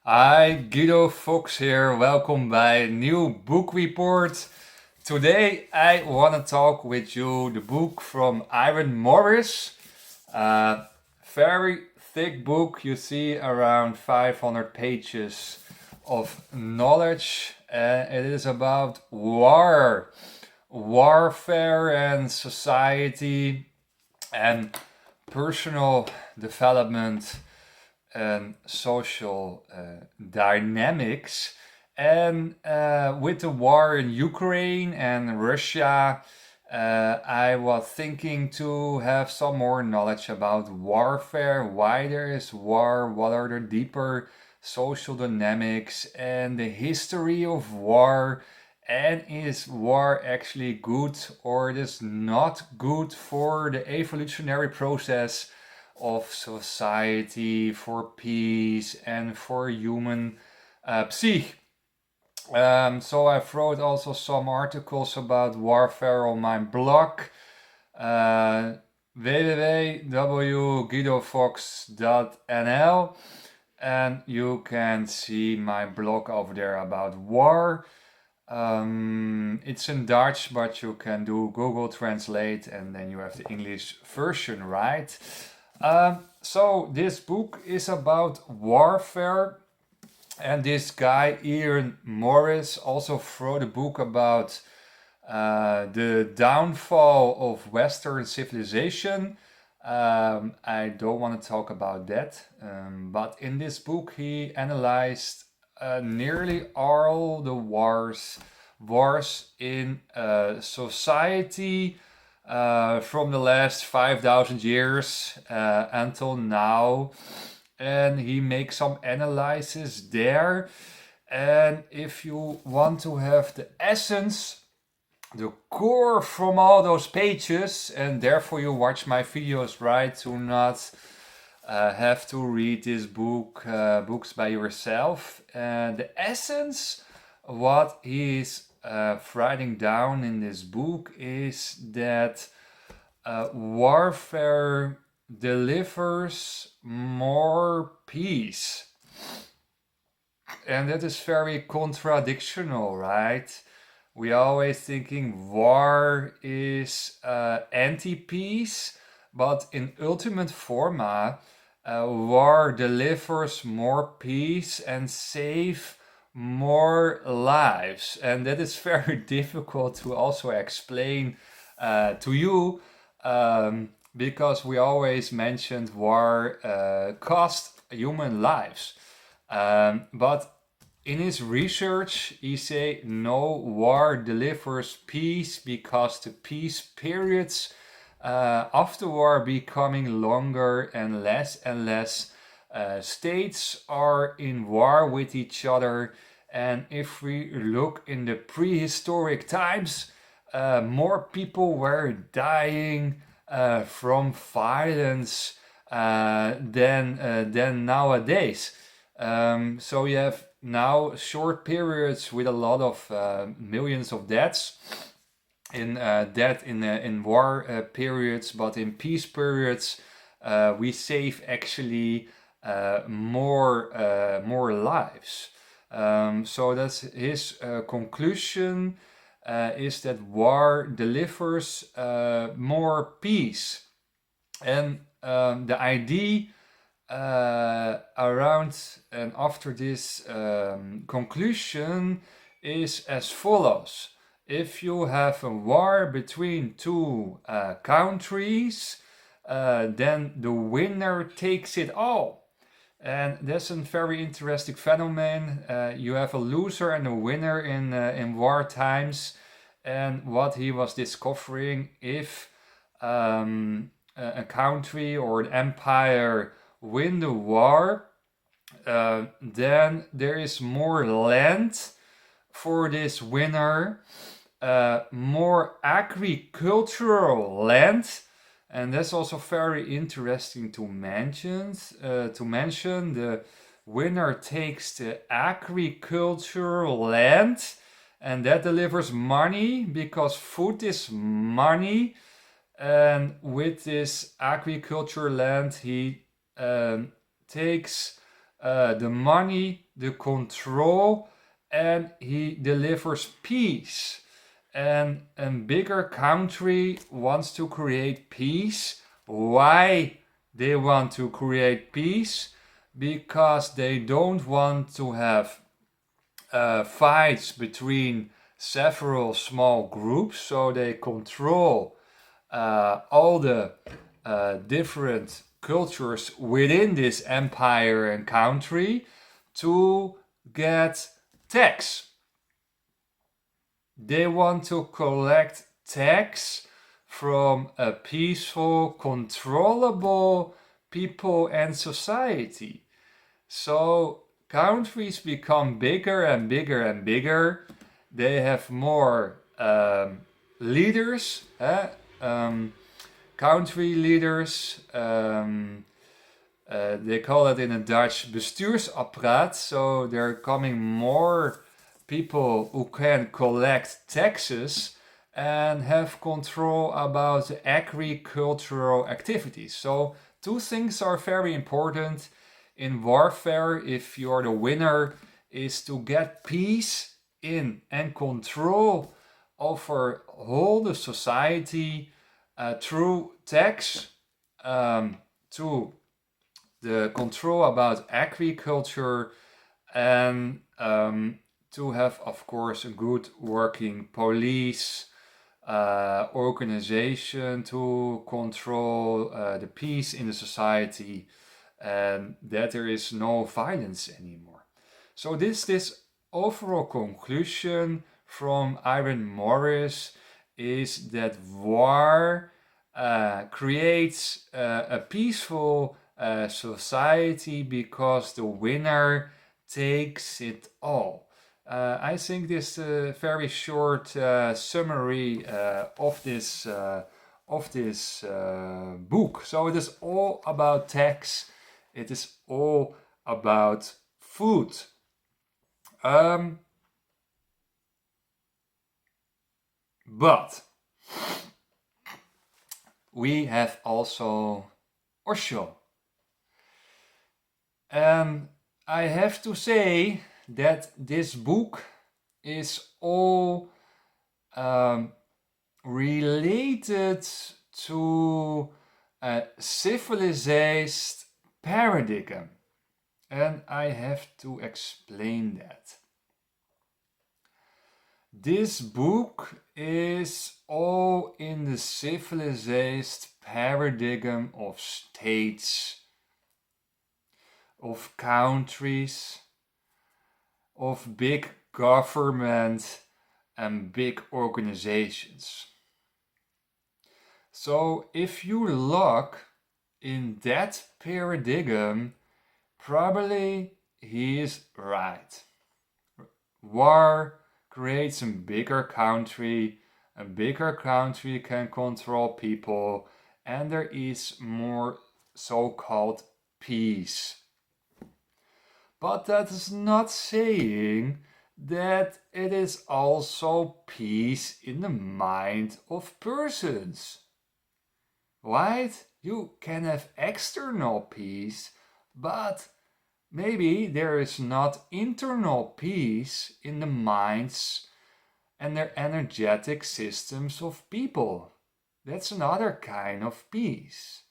Hi, Guido Fox here. Welcome by a new book report. Today I want to talk with you the book from Ivan Morris. Very thick book. You see around 500 pages of knowledge. It is about warfare and society and personal development and social dynamics. And with the war in Ukraine and Russia, I was thinking to have some more knowledge about warfare, why there is war, what are the deeper social dynamics, and the history of war. And is war actually good or it is not good for the evolutionary process of society, for peace, and for human psyche. So I've wrote also some articles about warfare on my blog, uh, www.guidofox.nl, and you can see my blog over there about war. It's in Dutch, but you can do Google Translate and then you have the English version, right? So this book is about warfare, and this guy Ian Morris also wrote a book about the downfall of Western civilization. I don't want to talk about that, but in this book he analyzed nearly all the wars in society from the last 5,000 years until now, and he makes some analysis there. And if you want to have the essence, the core from all those pages, and therefore you watch my videos, right, to not have to read this books by yourself. And the essence, what he's writing down in this book is that warfare delivers more peace. And that is very contradictional, right? We always thinking war is anti-peace, but in ultimate forma, war delivers more peace and save more lives. And that is very difficult to also explain to you, because we always mentioned war cost human lives. But in his research, he say no, war delivers peace because the peace periods after war becoming longer and less. States are in war with each other, and if we look in the prehistoric times, more people were dying from violence than nowadays. So you have now short periods with a lot of millions of deaths in death in war periods, but in peace periods we save actually more lives. So that's his conclusion. Is that war delivers more peace, and the idea around and after this conclusion is as follows. If you have a war between two countries, then the winner takes it all. And that's a very interesting phenomenon. You have a loser and a winner in war times. And what he was discovering, if a country or an empire win the war, then there is more land for this winner, more agricultural land, and that's also very interesting to mention. The winner takes the agricultural land, and that delivers money because food is money. And with this agricultural land, he takes the money, the control, and he delivers peace. And a bigger country wants to create peace. Why they want to create peace? Because they don't want to have fights between several small groups, so they control all the different cultures within this empire and country to get tax. They want to collect tax from a peaceful, controllable people and society. So countries become bigger and bigger and bigger. They have more leaders, country leaders. They call it in a Dutch bestuursapparaat. So there are coming more people who can collect taxes and have control about agricultural activities. So two things are very important in warfare. If you're the winner, is to get peace in and control over all the society through tax, to the control about agriculture, and to have, of course, a good working police organization to control the peace in the society, and that there is no violence anymore. So this overall conclusion from Iron Morris is that war creates a peaceful society because the winner takes it all. I think this very short summary of this book. So it is all about tax. It is all about food. But we have also Osho. And I have to say that this book is all related to a syphilisist paradigm. And I have to explain that. This book is all in the syphilisist paradigm of states, of countries, of big government and big organizations. So if you look in that paradigm, probably he is right. War creates a bigger country can control people, and there is more so-called peace. But that is not saying that it is also peace in the mind of persons. Right? You can have external peace, but maybe there is not internal peace in the minds and their energetic systems of people. That's another kind of peace.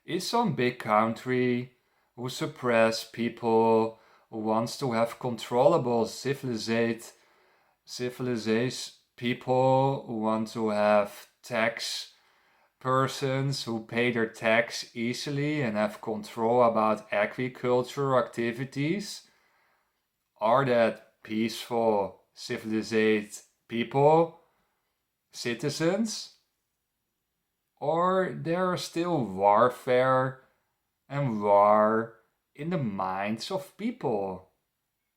Is some big country who suppress people, who wants to have controllable civilized people, who want to have tax persons who pay their tax easily and have control about agricultural activities? Are that peaceful, civilized people, citizens? Or there are still warfare and war in the minds of people?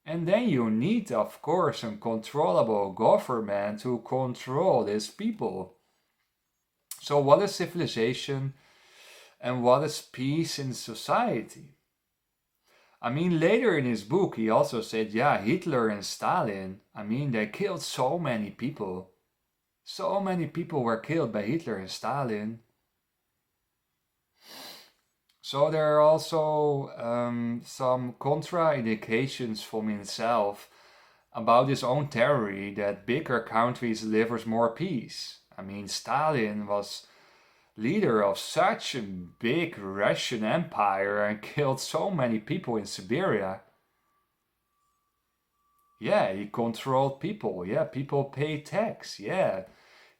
And then you need, of course, a controllable government to control these people. So what is civilization and what is peace in society? I mean, later in his book he also said, yeah, Hitler and Stalin, I mean, they killed so many people. So many people were killed by Hitler and Stalin. So there are also some contraindications from himself about his own theory that bigger countries delivers more peace. I mean, Stalin was leader of such a big Russian empire and killed so many people in Siberia. Yeah, he controlled people. Yeah, people pay tax. Yeah,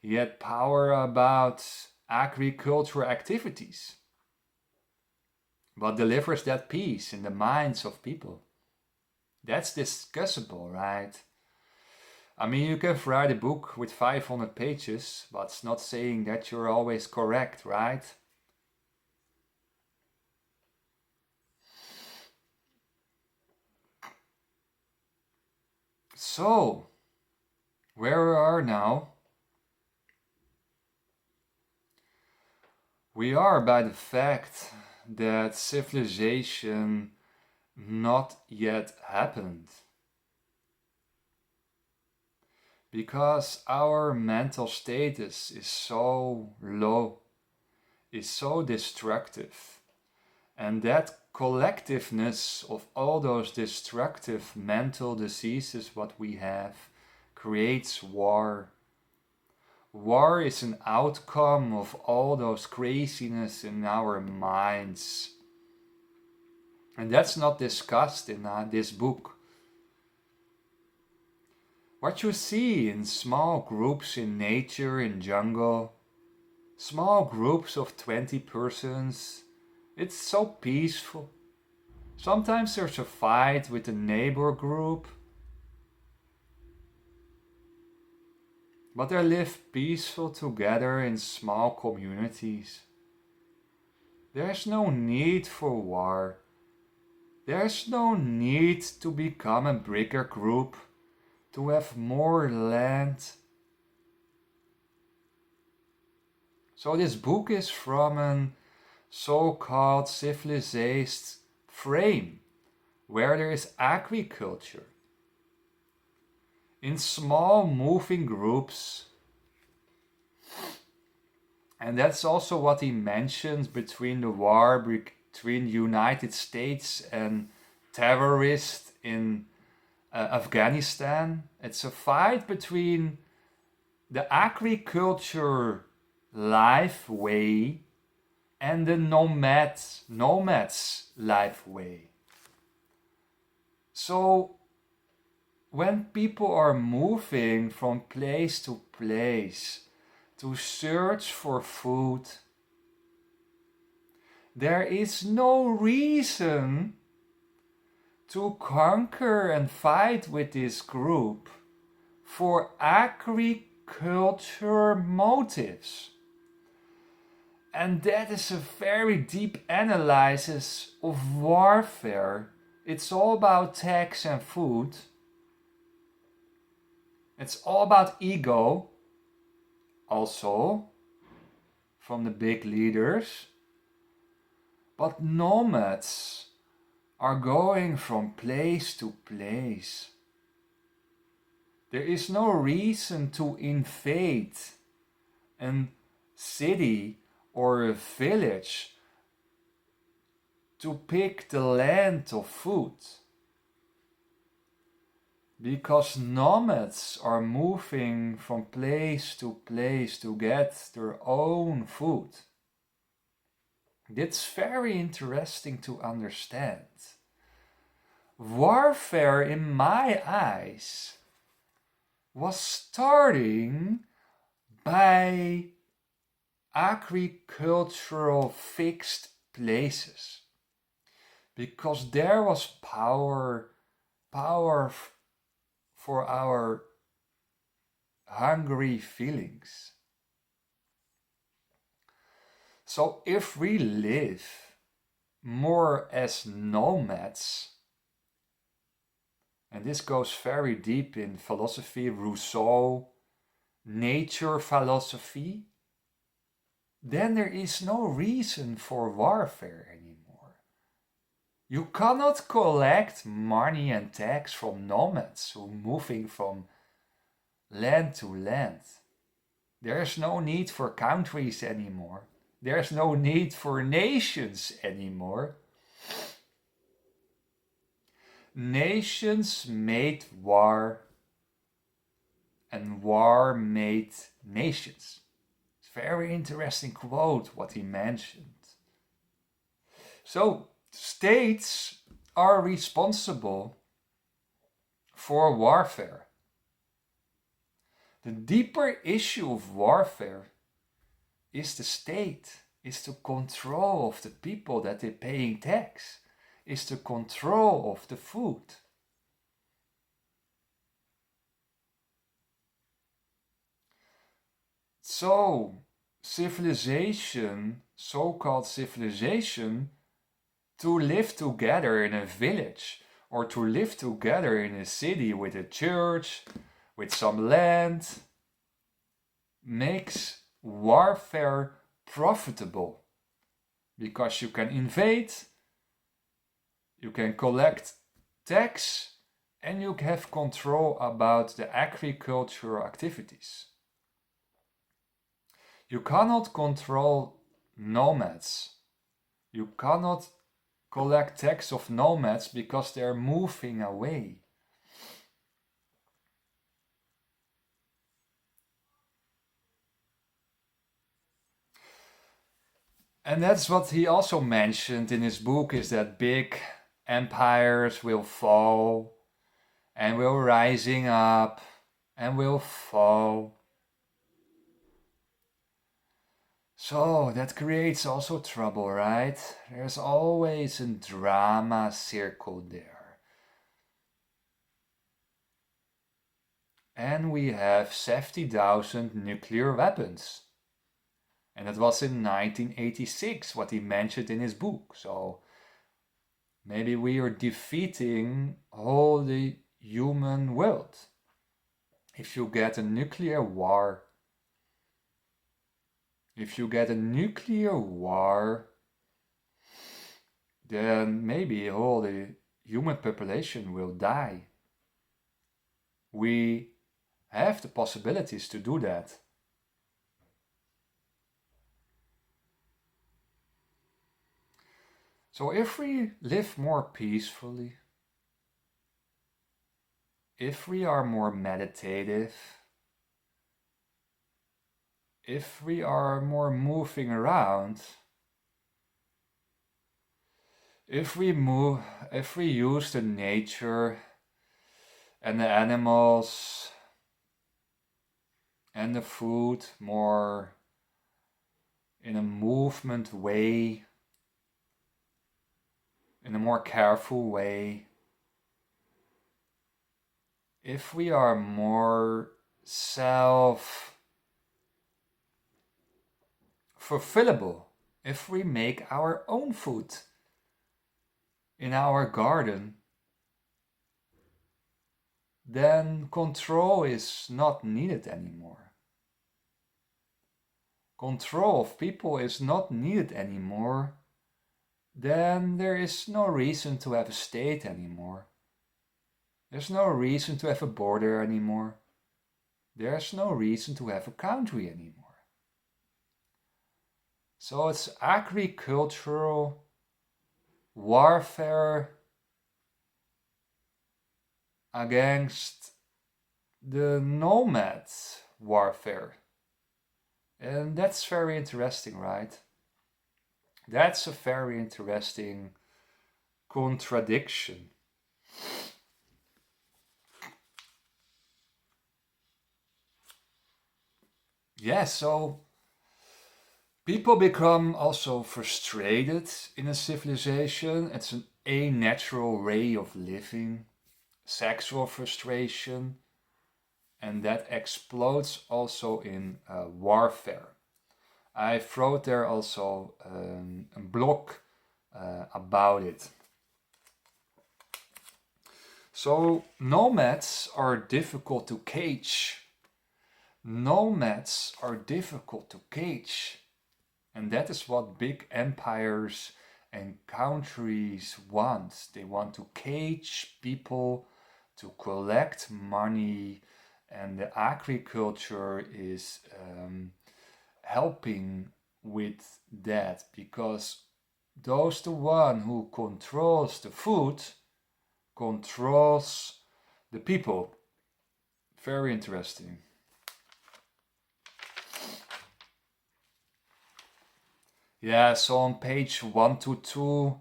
he had power about agricultural activities. What delivers that peace in the minds of people? That's discussable, right? I mean, you can write a book with 500 pages, but it's not saying that you're always correct, right? So, where we are now, we are by the fact that civilization not yet happened. Because our mental status is so low, is so destructive. And that collectiveness of all those destructive mental diseases what we have creates war. War is an outcome of all those craziness in our minds. And that's not discussed in this book. What you see in small groups in nature, in jungle, small groups of 20 persons, it's so peaceful. Sometimes there's a fight with a neighbor group, but they live peaceful together in small communities. There's no need for war. There's no need to become a bigger group, to have more land. So this book is from a so-called syphilisist frame, where there is agriculture. In small moving groups. And that's also what he mentions between the war between the United States and terrorists in Afghanistan. It's a fight between the agriculture life way and the nomads life way. So when people are moving from place to place to search for food, there is no reason to conquer and fight with this group for agriculture motives. And that is a very deep analysis of warfare. It's all about tax and food. It's all about ego, also, from the big leaders. But nomads are going from place to place. There is no reason to invade a city or a village to pick the land of food. Because nomads are moving from place to place to get their own food. It's very interesting to understand. Warfare, in my eyes, was starting by agricultural fixed places. Because there was power for our hungry feelings. So if we live more as nomads, and this goes very deep in philosophy, Rousseau, nature philosophy, then there is no reason for warfare anymore. You cannot collect money and tax from nomads who are moving from land to land. There is no need for countries anymore. There's no need for nations anymore. Nations made war, and war made nations. It's a very interesting quote what he mentioned. So, states are responsible for warfare. The deeper issue of warfare is the state, is the control of the people that they're paying tax, is the control of the food. So, civilization, so-called civilization, to live together in a village or to live together in a city with a church, with some land, makes warfare profitable because you can invade, you can collect tax, and you have control about the agricultural activities. You cannot control nomads. You cannot collect tax of nomads because they're moving away. And that's what he also mentioned in his book, is that big empires will fall and will rising up and will fall. So that creates also trouble, right? There's always a drama circle there. And we have 70,000 nuclear weapons. And that was in 1986, what he mentioned in his book. So maybe we are defeating all the human world. If you get a nuclear war, then maybe all the human population will die. We have the possibilities to do that. So if we live more peacefully, if we are more meditative, if we are more moving around, if we use the nature and the animals and the food more in a movement way, in a more careful way, if we are more self-fulfillable, if we make our own food in our garden, then control is not needed anymore. Control of people is not needed anymore. Then there is no reason to have a state anymore. There's no reason to have a border anymore. There's no reason to have a country anymore. So it's agricultural warfare against the nomads warfare. And that's very interesting, right? That's a very interesting contradiction. Yeah, so people become also frustrated in a civilization. It's an unnatural way of living, sexual frustration, and that explodes also in warfare. I wrote there also a blog about it. So nomads are difficult to cage. Nomads are difficult to cage. And that is what big empires and countries want. They want to cage people to collect money, and the agriculture is helping with that, because those the one who controls the food controls the people. Very interesting. Yeah, so on page 122,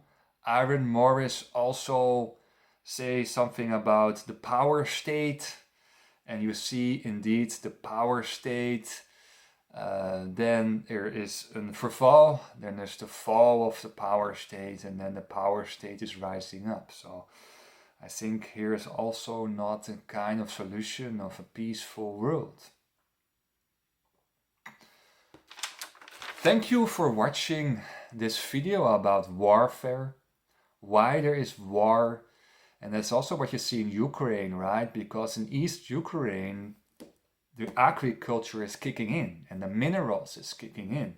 Aaron Morris also say something about the power state, and you see indeed the power state. Then there is a verval, then there's the fall of the power state, and then the power state is rising up. So I think here is also not a kind of solution of a peaceful world. Thank you for watching this video about warfare, why there is war, and that's also what you see in Ukraine, right? Because in East Ukraine, the agriculture is kicking in and the minerals is kicking in.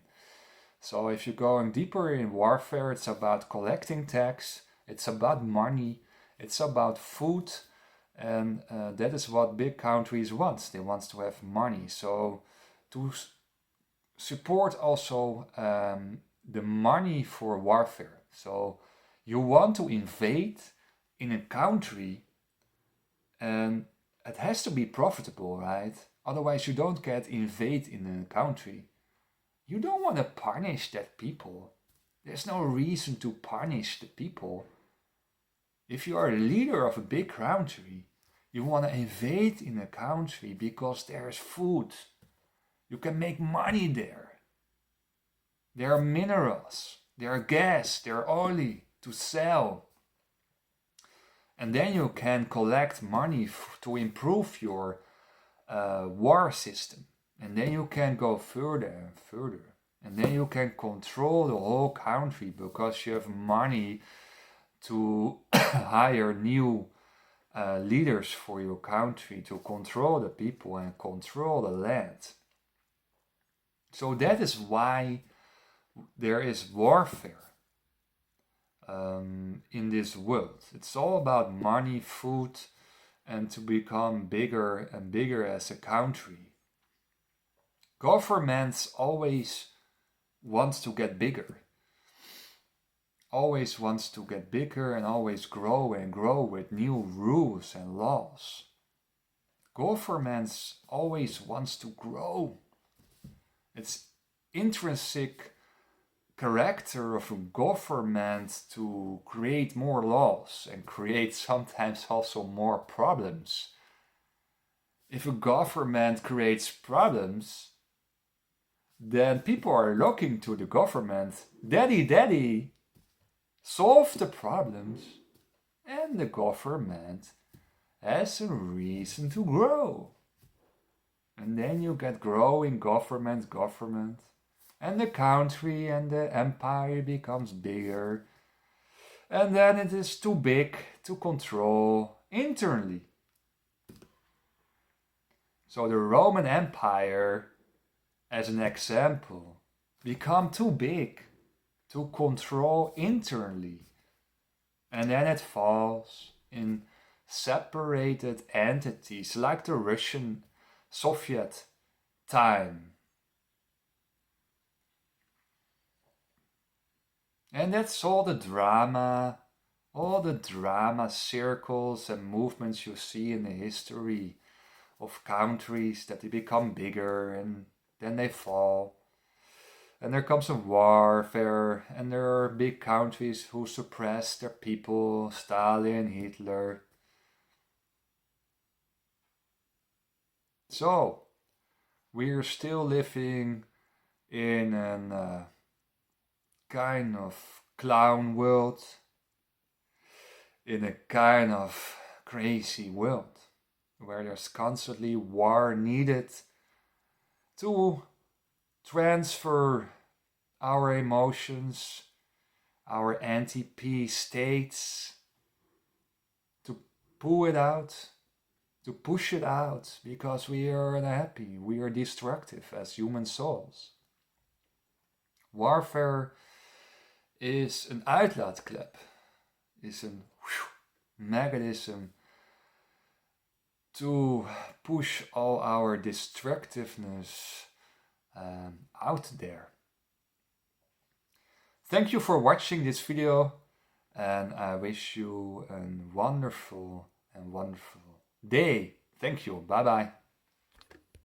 So if you're going deeper in warfare, it's about collecting tax, it's about money, it's about food, and that is what big countries want. They want to have money. So to support also the money for warfare. So you want to invade in a country, and it has to be profitable, right? Otherwise you don't get invade in a country. You don't want to punish that people. There's no reason to punish the people. If you are a leader of a big country, you want to invade in a country because there's food. You can make money there. There are minerals, there are gas, there are oil to sell. And then you can collect money to improve your war system. And then you can go further and further. And then you can control the whole country because you have money to hire new leaders for your country to control the people and control the land. So that is why there is warfare in this world. It's all about money, food, and to become bigger and bigger as a country. Governments always want to get bigger. Always wants to get bigger and always grow and grow with new rules and laws. Governments always wants to grow. It's intrinsic character of a government to create more laws and create sometimes also more problems. If a government creates problems, then people are looking to the government, daddy, solve the problems, and the government has a reason to grow. And then you get growing government, and the country and the empire becomes bigger, and then it is too big to control internally. So the Roman Empire, as an example, become too big to control internally, and then it falls in separated entities like the Russian Soviet time. And that's all the drama circles and movements you see in the history of countries, that they become bigger and then they fall. And there comes a warfare, and there are big countries who suppress their people, Stalin, Hitler. So, we're still living in a kind of clown world, in a kind of crazy world, where there's constantly war needed to transfer our emotions, our anti-peace states, to pull it out, to push it out, because we are unhappy, we are destructive as human souls. Warfare is an uitlaatklep, is a mechanism to push all our destructiveness out there. Thank you for watching this video, and I wish you a wonderful day. Thank you. Bye bye.